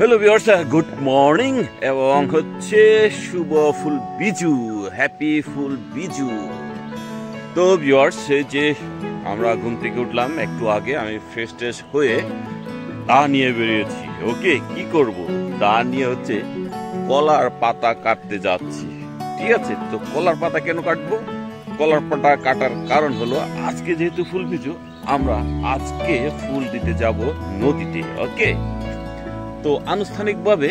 Hello viewers, good morning এবং হচ্ছে শুভ ফুল Biju, happy ফুল বিজু। তো ভিউয়ার্স, এই যে আমরা ঘুম থেকে উঠলাম একটু আগে, আমি ফ্রেশ ট্রেশ হয়ে দা নিয়ে বেরিয়েছি। ওকে, কি করব, দা নিয়ে হচ্ছে কলার পাতা কাটতে যাচ্ছি। ঠিক আছে, তো কলার পাতা কেন কাটবো? কলার পাতা কাটার কারণ হলো আজকে যেহেতু ফুল বিজু, আমরা আজকে ফুল দিতে যাব নদীতে। ওকে, তো আনুষ্ঠানিকভাবে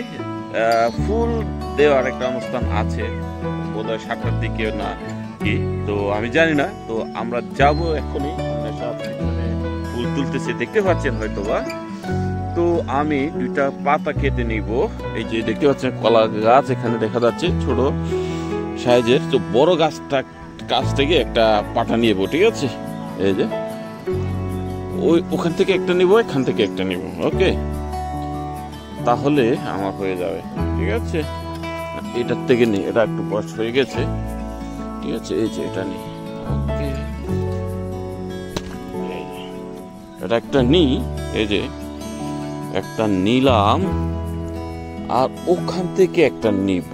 ফুল দেওয়ার একটা অনুষ্ঠান আছে, বোধহয় 7টার দিকে না কি, তো আমি জানি না। তো আমরা যাব এখনই, সব ফুল তুলতেছে, দেখতে পাচ্ছেন হয়তো বা। তো আমি 2টা পাতা কেটে নিব। এই যে দেখতে পাচ্ছেন কলা গাছ এখানে দেখা যাচ্ছে, ছোট সাইজের। তো বড় গাছ থেকে একটা পাতা নিব। ঠিক আছে, এই যে ওখান থেকে একটা নিব, এখান থেকে একটা নিব। ওকে, তাহলে আমার হয়ে যাবে। ঠিক আছে, এটার থেকে নেই, এটা একটু বয়স হয়ে গেছে। ঠিক আছে, এই যে এটা নেই। ওকে, এটা একটা নিই, এই যে একটা নিলাম, আর ওখান থেকে একটা নিব।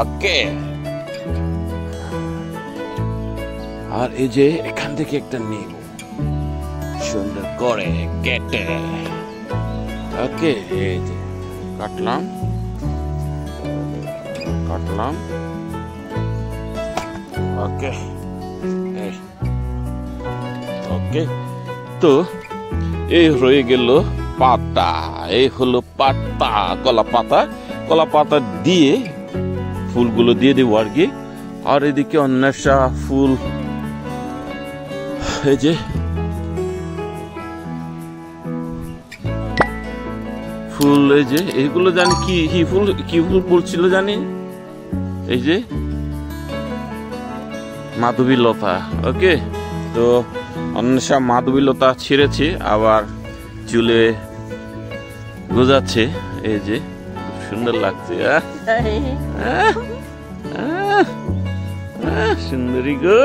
ওকে, আর এই যে এখান থেকে একটা নিব, সুন্দর করে কেটে। ওকে, এই যে কাটলাম। ওকে ওকে, তো এই রয়ে গেল পাতা। এই হলো পাতা, কলা পাতা দিয়ে ফুলগুলো দিয়ে দেবো আর কি। আর এদিকে অন্বেষা ফুল, এই যে ফুল, এই যে এইগুলো জানি কি ফুল বলছিল জানি, এই যে মাধবীলতা। ওকে, তো অন্বেষা মাধবীলতা ছিঁড়েছে, আবার চুলে গোজাচ্ছে। এই যে খুব সুন্দর লাগছে, সুন্দরী গো।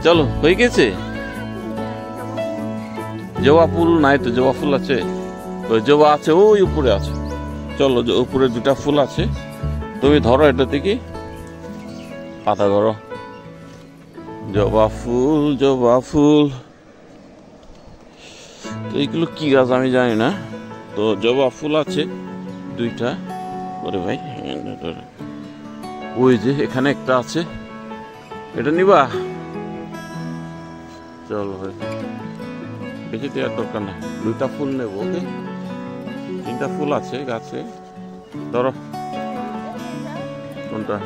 চলো, হয়ে গেছে। জবা ফুল নাই তো? জবা ফুল আছে, জবা আছে ওই উপরে আছে। চলো, উপরে 2টা ফুল আছে, তুমি ধরো এটা থেকে পাতা ধরো। জবা ফুল, তো এইগুলো কি গাছ আমি জানি না। তো জবা ফুল আছে 2টা। ওরে ভাই, ওই যে এখানে একটা আছে, এটা নিবা? চলো, বেশি দেওয়ার দরকার নেই, 2টা ফুল নেবো। ওকে, 3টা ফুল আছে গাছে, ধরো। কোনটা?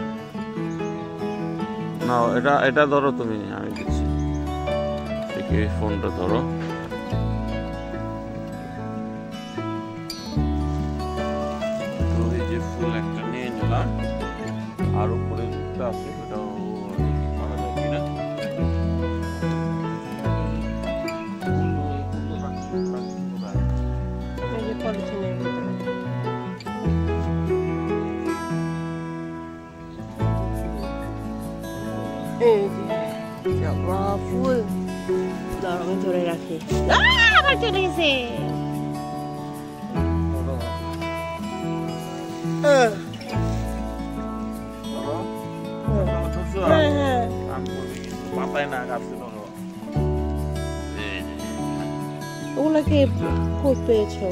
না, এটা ধরো তুমি, আমি দিচ্ছি। দেখি, ফোনটা ধরো। তো এই যে ফুল একটা নিয়ে নিলাম, আর উপরে 2টা আছে, ওটাও করা যায় কিনা। জবা ফুল আমি ধরে রাখি, আবার চলে গেছে। ওগুলাকে কই পেয়েছো?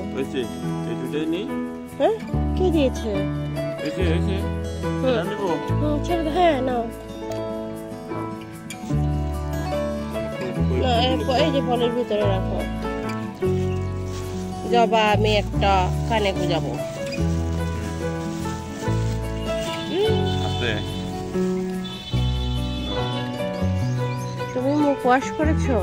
হ্যাঁ, কে দিয়েছে? ছেড়ে দাও। হ্যাঁ, নাও। এই যে ফলের ভিতরে রাখো। জবা আমি একটা কানে গুজাবো। তুমি মুখ ওয়াশ করেছো?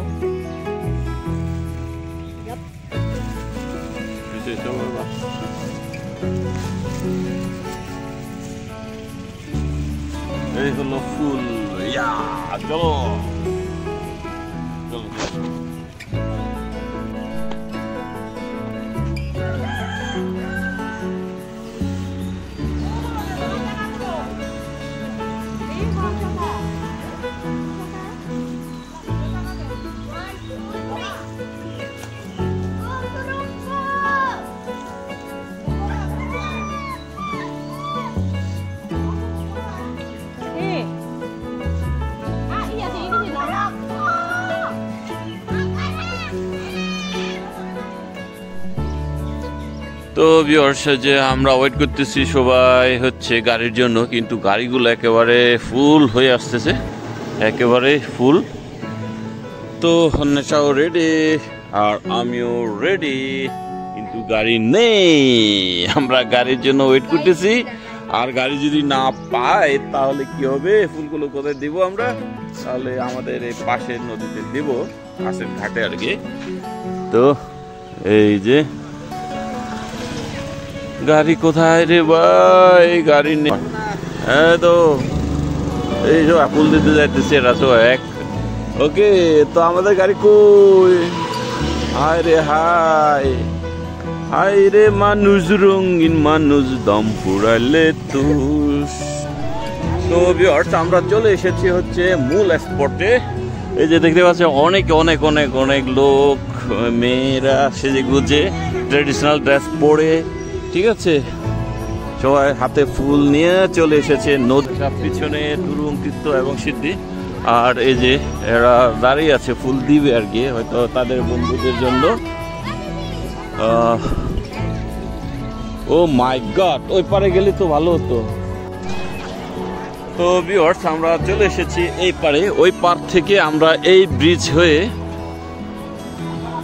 এই হলো ফুল। চলো, তো ভিউয়ার্স, যে আমরা ওয়েট করতেছি সবাই হচ্ছে গাড়ির জন্য, কিন্তু গাড়িগুলো একেবারে ফুল হয়ে আসতেছে, একেবারে ফুল। তো নেশাও রেডি আর আমিও রেডি, কিন্তু গাড়ি নেই। আমরা গাড়ির জন্য ওয়েট করতেছি, আর গাড়ি যদি না পাই তাহলে কি হবে? ফুলগুলো কোথায় দিব আমরা? তাহলে আমাদের এই পাশের নদীতে দিব, পাশের ঘাটে আর কি। তো এই যে গাড়ি কোথায় রে ভাই? গাড়ি নেই। হ্যাঁ, তো এই যে ফুল দিতে যাইতেছে, এরা তো এক। ওকে, তো আমাদের গাড়ি কই? হায় রে হায়, হায় রে মানুষ, রঙিন মানুষ, দম পুরাইলে তুষ। তো ভিউয়ার্স, আমরা চলে এসেছি হচ্ছে মূল স্পটে। এই যে দেখতে পাচ্ছি অনেক অনেক অনেক অনেক লোক, মেয়েরা সেজে গুজে ট্রেডিশনাল ড্রেস পরে, ঠিক আছে, সবাই হাতে ফুল নিয়ে চলে এসেছে। নদীর পিছনে তুরুং, তিত্ত এবং সিদ্ধি, আর এই যে এরা দাঁড়িয়ে আছে ফুল দিবে আর কি, হয়তো তাদের বন্ধুদের জন্য। ও মাই গড, ওই পারে গেলে তো ভালো হতো। তো ভিউয়ার্স, আমরা চলে এসেছি এই পারে। ওই পার থেকে আমরা এই ব্রিজ হয়ে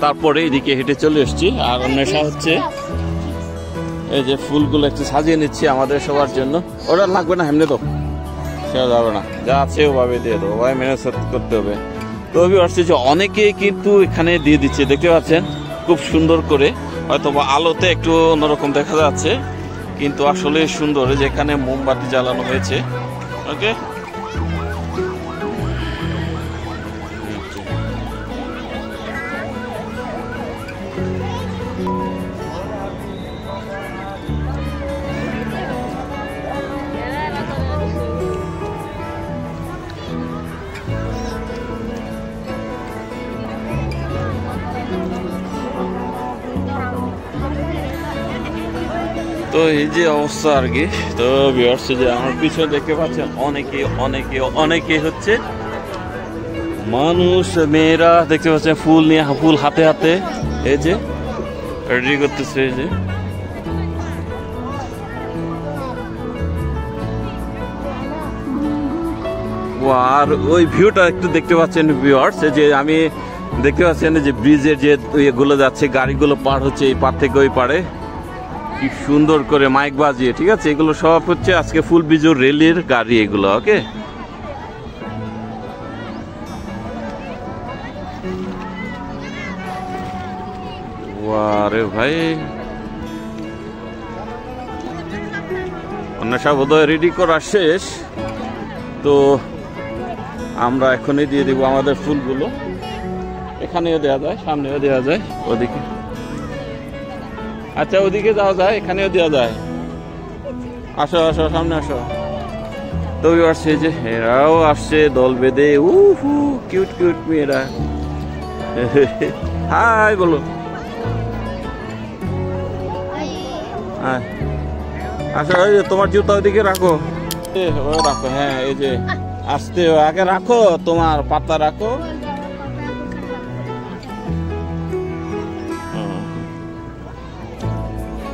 তারপরে এদিকে হেঁটে চলে এসেছি। আর নেশা হচ্ছে এই যে ফুলগুলো একটু সাজিয়ে নিচ্ছি আমাদের সবার জন্য। ওটা লাগবে না, এমনি তো সেটা যাবে না, যা আছে ওভাবে দিয়ে দেবো, ওভাবে মেনে করতে হবে। তো ভিউয়ার্স, যে অনেকে কিন্তু এখানে দিয়ে দিচ্ছে, দেখতে পাচ্ছেন খুব সুন্দর করে। হয়তো বা আলোতে একটু অন্যরকম দেখা যাচ্ছে, কিন্তু আসলে সুন্দর। যেখানে মোমবাতি জ্বালানো হয়েছে। ওকে, তো এই যে অবস্থা আর কি। তো ভিউয়ার্স, যে আমার পিছনে দেখতে পাচ্ছেন অনেকে অনেকে অনেকে হচ্ছে মানুষ, মেয়েরা দেখতে পাচ্ছেন ফুল নিয়ে, ফুল হাতে হাতে এই যে রেডি করতেছে। এই যে আর ওই ভিউটা একটু দেখতে পাচ্ছেন ভিউয়ার্স, যে আমি দেখতে পাচ্ছেন যে ব্রিজের যে এগুলো যাচ্ছে, গাড়িগুলো পার হচ্ছে এই পার থেকে ওই পারে, কি সুন্দর করে মাইক বাজিয়ে, ঠিক আছে। এগুলো সব হচ্ছে আজকে ফুল বিজুর রেলির গাড়ি এগুলো। ওকে, আরে ভাই, নেশা বোধহয় রেডি করা শেষ। তো আমরা এখনই দিয়ে দিব আমাদের ফুলগুলো। এখানেও দেওয়া যায়, সামনেও দেওয়া যায়, ওদিকে। আচ্ছা, ওদিকে যাওয়া যায়, এখানেও দেওয়া যায়। আসো আসো, সামনে আসো। তো আসছে যে এরাও আসছে দল বেঁধে, উহু কিউট কিউট মেয়েরা। হাই বলো। আচ্ছা, ওই যে তোমার জুতা ওইদিকে রাখো, রাখো। হ্যাঁ, এই যে আসতে আগে রাখো, তোমার পাতা রাখো।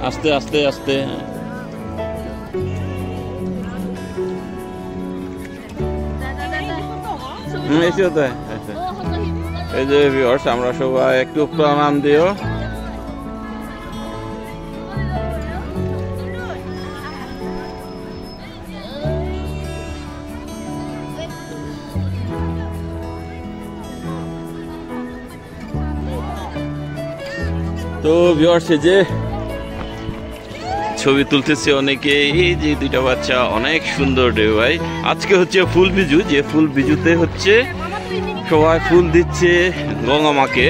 আস্তে আস্তে আস্তে। এসে তো এই যে ভিউয়ার্স, আমরা সবাই একটু প্রণাম দিও। তো ভিউয়ার্স, যে ছবি তুলতেছে অনেকে, এই যে দুইটা বাচ্চা, অনেক সুন্দর রে ভাই। আজকে হচ্ছে ফুল বিজু, যে ফুল বিজুতে হচ্ছে সবাই ফুল দিচ্ছে গঙ্গা মাকে।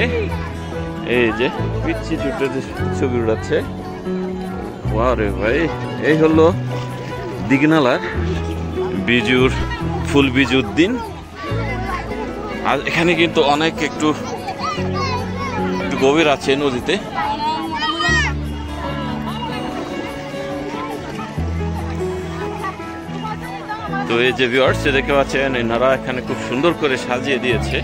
এই যে পিচ্ছি দুটো ছবি উড়াচ্ছে, ওয়াও রে ভাই। এই হলো দিঘনালার বিজুর ফুল বিজুর দিন। আর এখানে কিন্তু অনেক একটু গভীর আছে নদীতে। তো এই যে ভিউয়ার্স, দেখতে পাচ্ছেন এনারা এখানে খুব সুন্দর করে সাজিয়ে দিয়েছে।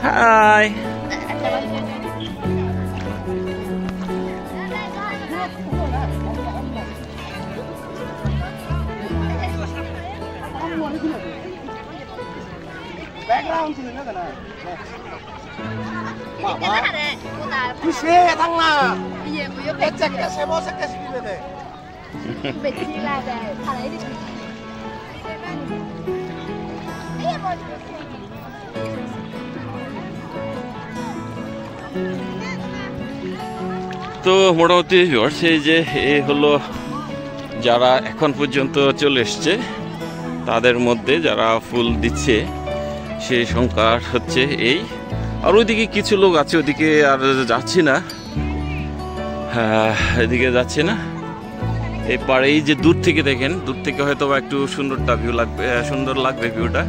Hi background sini nggak kena. Mama. Bisa tangna. Iya, bu. Cek saya mau cek sini deh. Betul lah deh. Kalau ini. Iya, mau. তো মোটামুটি ভিউয়ার্স এই যে এই হলো যারা এখন পর্যন্ত চলে এসছে তাদের মধ্যে যারা ফুল দিচ্ছে সেই সংখ্যা হচ্ছে এই। আর ওইদিকে কিছু লোক আছে, ওইদিকে আর যাচ্ছি না, হ্যাঁ এদিকে যাচ্ছে না। এই পাড়ে এই যে দূর থেকে দেখেন, দূর থেকে হয়তো বা একটু সুন্দরটা ভিউ লাগবে, সুন্দর লাগবে ভিউটা।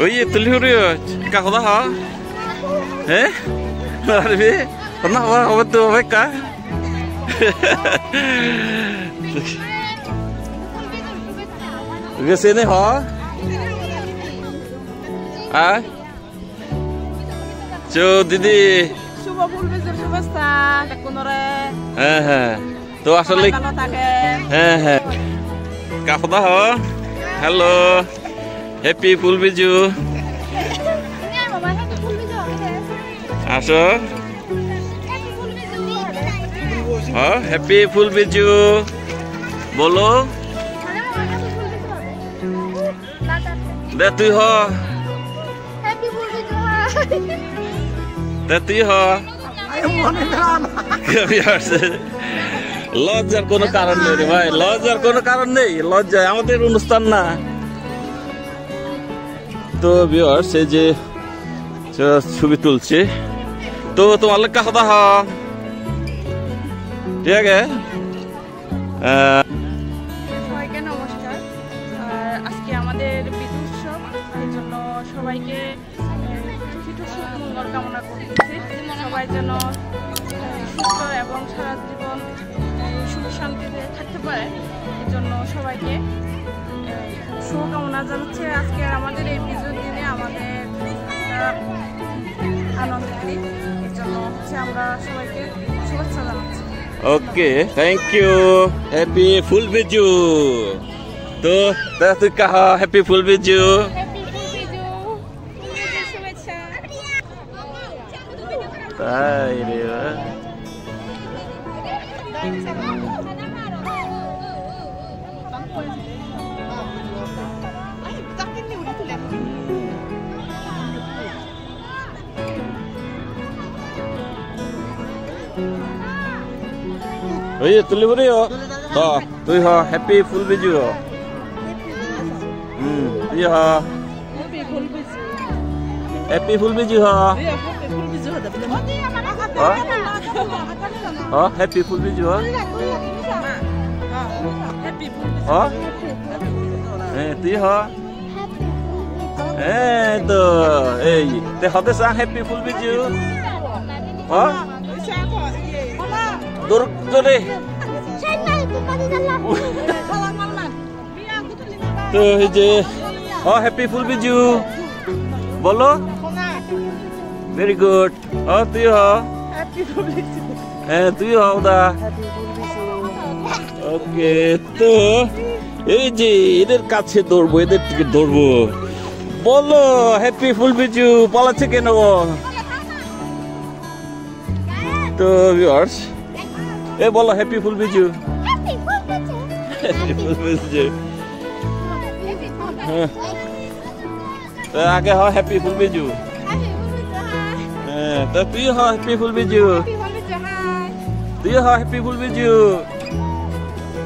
Oye, ¿tú le juro? ¿Cajo da? ¿Eh? ¿Arbi? ¿Pernah apa tu mereka? Ke sini ha? Ah? Jo Didi. শুভ ফুল বিজুর শুভেচ্ছা কোনরে হ্যাঁ হ্যাঁ তো আসলে ভালো থাকে হ্যাঁ হ্যাঁ কাকু দা হ্যালো হ্যাপি ফুল বিজু আসো হ্যাপি ফুল বিজু বলো দে তুই হ দে তুই হ লজ্জার কোনো কারণ নেই রে ভাই, লজ্জার কোনো কারণ নেই, লজ্জা আমাদের অনুষ্ঠান না। তো ভিউয়ার্স এই যে ছবি তুলছে, তো তোমার লোক কথা হ ঠিক আছে। সবাইকে নমস্কার। আজকে আমাদের বিজু উৎসব, এই জন্য সবাইকে মঙ্গল কামনা করতেছি। সবাই যেন সুস্থ এবং সারা জীবন সুখ শান্তিতে থাকতে পারে, এই জন্য সবাইকে শুভকামনা জানাচ্ছি। আজকে আমাদের এই বিজুর দিনে আমাদের আনন্দের দিন, এই জন্য হচ্ছে আমরা সবাইকে শুভেচ্ছা জানাচ্ছি। ওকে থ্যাংক ইউ, হ্যাপি ফুল বিজু। তো তুই কাহা হ্যাপি ফুল বিজু। তাই রে Oye, tulis beri yo. Toh, tu ha happy full biju. Tu ha happy full biju ha. Oh, happy full biju ha. Oh, tu ha. Tu, te hati sang happy full biju. Oh. Dur deh. Tuh je. Oh happy full biju. Bolo. Very good. Oh tu ya. Happy full biju. Tu ya udah. Okay তো এই যে এদের কাছে দৌড়বো, এদের থেকে দৌড়বো। বলো happy ফুল বিজু পালাচ্ছে কেন? তো ভিউয়ার্স এ বলো হ্যাপি ফুল বিজু। হ্যাপি ফুল বিজু। আগে হ হ্যাপি ফুল বিজু। তো তুই হ হ্যাপি ফুল বিজু। তুই হ হ্যাপি ফুল বিজু।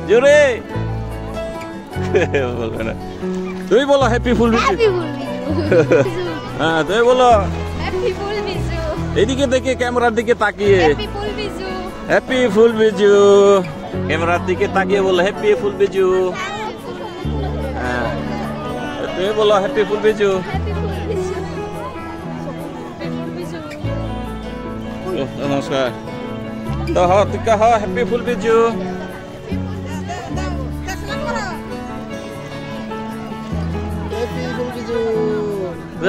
জোরে বলবে না, তুমি বলো হ্যাপি ফুল বিজু। হ্যাঁ তুমি বলো এদিকে দেখে ক্যামেরার দিকে তাকিয়ে হ্যাপি ফুল বিজু। ক্যামেরার দিকে তাকিয়ে বলো হ্যাপি ফুল বিজু। হ্যাঁ তুমি বলো হ্যাপি ফুল বিজু। নমস্কার। তো হ্যাঁ তুই কা হ্যাপি ফুল বিজু।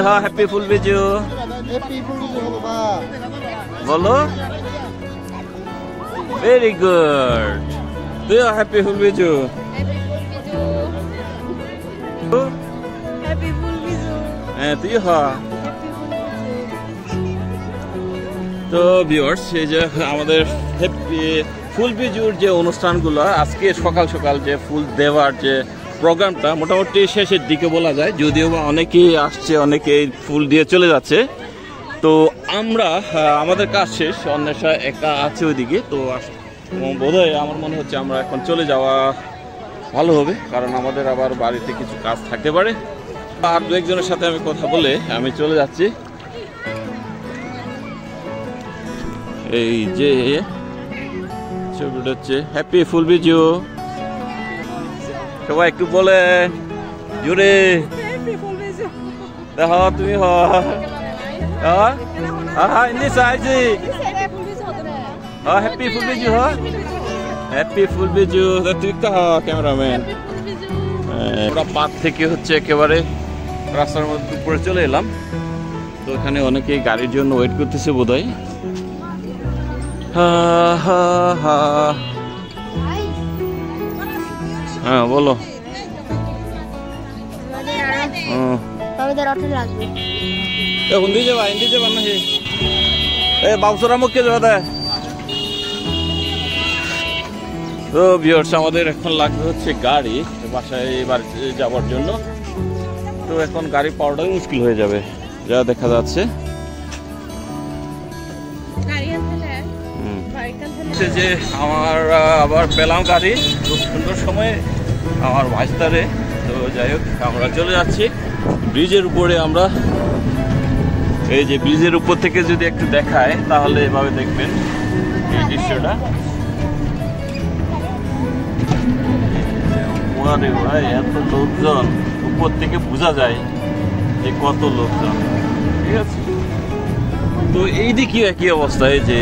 হ্যাঁ হ্যাপি ফুল বিজু বলো। Very good. তুই হ্যাপি ফুল বিজু। হ্যাঁ তুই হ্যাঁ। তো ভিউয়ার্স এই যে আমাদের ফুল বিজুর যে অনুষ্ঠানগুলো আজকে সকাল সকাল যে ফুল দেওয়ার যে প্রোগ্রামটা মোটামুটি শেষের দিকে বলা যায়, যদিও বা অনেকেই আসছে, অনেকেই ফুল দিয়ে চলে যাচ্ছে। তো আমরা আমাদের কাজ শেষ, অন্বেষা একা আছে ওইদিকে। তো বোধহয় আমার মনে হচ্ছে আমরা এখন চলে যাওয়া ভালো হবে, কারণ আমাদের আবার বাড়িতে কিছু কাজ থাকতে পারে। আর দু একজনের সাথে আমি কথা বলে আমি চলে যাচ্ছি। এই যে ছবিটা হচ্ছে হ্যাপি ফুল বিজু। সবাই একটু বলে জোরে দেখো তুমি হিন্দি চাইছি। হ্যাপি ফুল বিজু হ্যাপি ফুল বিজু। তুই কহা ক্যামেরাম্যান। আমরা পার্ক থেকে হচ্ছে একেবারে রাস্তার মধ্যে উপরে চলে এলাম। তো এখানে অনেকেই গাড়ির জন্য ওয়েট করতেছে বোধহয়। হ্যাঁ বলো। আমাদের অটো লাগবে। হিন্দি যাবা না বাবুসরা মুখে যাওয়া দেয়। তো ভিউয়ার্স আমাদের এখন লাগবে হচ্ছে গাড়ি বাসায় বাড়িতে যাওয়ার জন্য। তো এখন গাড়ি পাওয়াটাই মুশকিল হয়ে যাবে যা দেখা যাচ্ছে। যে আমার আবার পেলাম গাড়ি খুব সুন্দর সময়ে আমার ভাইস্তারে। তো যাই হোক আমরা চলে যাচ্ছি ব্রিজের উপরে। আমরা এই যে ব্রিজের উপর থেকে যদি একটু দেখায় তাহলে এভাবে দেখবেন এই দৃশ্যটা। ভাই এত লোকজন, উপর থেকে বোঝা যায় যে কত লোকজন। ঠিক আছে, তো এই দিকে একই অবস্থা। এই যে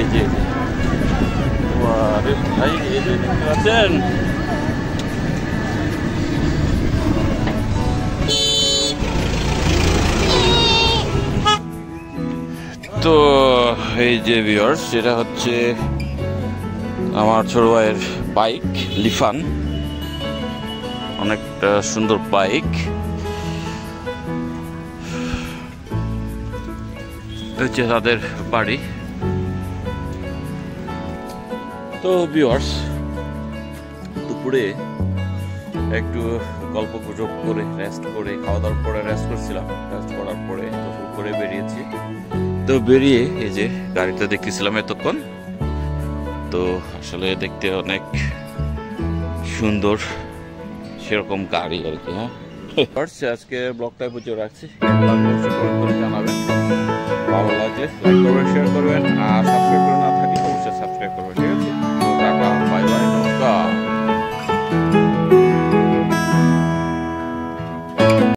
ভাই এই যে দেখতে পাচ্ছেন। তো এই যে ভিউয়ার্স যেটা হচ্ছে আমার ছোট ভাইয়ের বাইক লিফান, অনেকটা সুন্দর বাইক। হচ্ছে তাদের বাড়ি। তো ভিউয়ার্স দুপুরে একটু গল্প গুজব করে রেস্ট করে খাওয়া দাওয়ার পরে রেস্ট করছিলাম। রেস্ট করার পরে গোসল করে বেরিয়েছি। তো বেরিয়ে এই যে গাড়িটা দেখতেছিলাম এতক্ষণ। তো আসলে দেখতে অনেক সুন্দর সেরকম গাড়ি আর কি। হ্যাঁ আজকে ব্লগটা বুঝে রাখছি। জানাবেন ভালো লাগলে লাইক করবেন, শেয়ার করবেন, আর সাবস্ক্রাইব করে না থাকলে অবশ্যই সাবস্ক্রাইব করবেন।